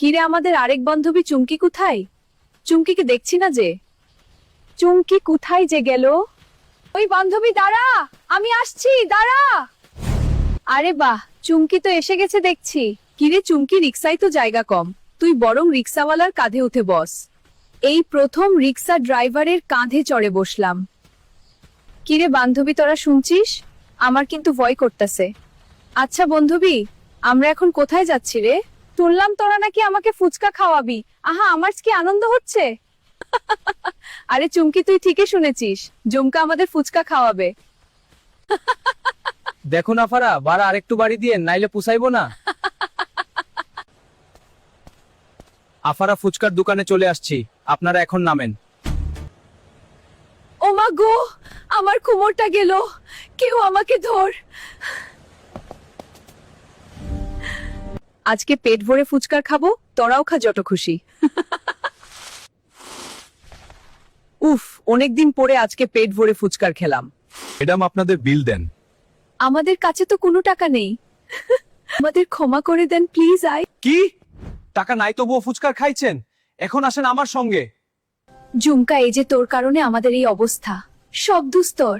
কিরে, আমাদের আরেক বান্ধবী চুমকি কোথায়? চুমকিকে দেখছি না যে। চুমকি কোথায় যে গেল? ওই বান্ধবী দাঁড়া, আমি আসছি, দাঁড়া। আরে বাহ, চুমকি তো এসে গেছে দেখছি। কিরে চুমকি, রিক্সায় তো জায়গা কম, তুই বরং রিক্সাওয়ালার কাঁধে উঠে বস। এই প্রথম রিক্সা ড্রাইভারের কাঁধে চড়ে বসলাম। কিরে বান্ধবী, তোরা শুনছিস? আমার কিন্তু ভয় করতেছে। আচ্ছা বন্ধবী, আমরা এখন কোথায় যাচ্ছি রে? শুনলাম তোরা নাকি আমাকে ফুচকা খাওয়াবি। আহা, আমার কি আনন্দ হচ্ছে। আরে চুমকি, তুই ঠিকই শুনেছিস, জুমকা আমাদের ফুচকা খাওয়াবে। দেখো না ফারা, ভাড়া আরেকটু বাড়ি দিয়ে, নাইলে পুষাইবো না। আফারা ফুচকার দোকানে চলে আসছি, আপনারা এখন নামেন। ও মা গো, আমার কোমরটা গেল, কেউ আমাকে ধর। আজকে পেট ভরে ফুচকার খাবো, তোরাও খা যত খুশি। উফ, অনেকদিন পরে আজকে পেট ভরে ফুচকার খেলাম। ম্যাডাম, আপনাদের বিল দেন। আমাদের কাছে তো কোনো টাকা নেই। আমাদের ক্ষমা করে দেন প্লিজ। কি টাকা নাই তবুও ফুচকার খাইছেন? এখন আসেন আমার সঙ্গে। জুমকা, এই যে তোর কারণে আমাদের এই অবস্থা, সব দুস্তর।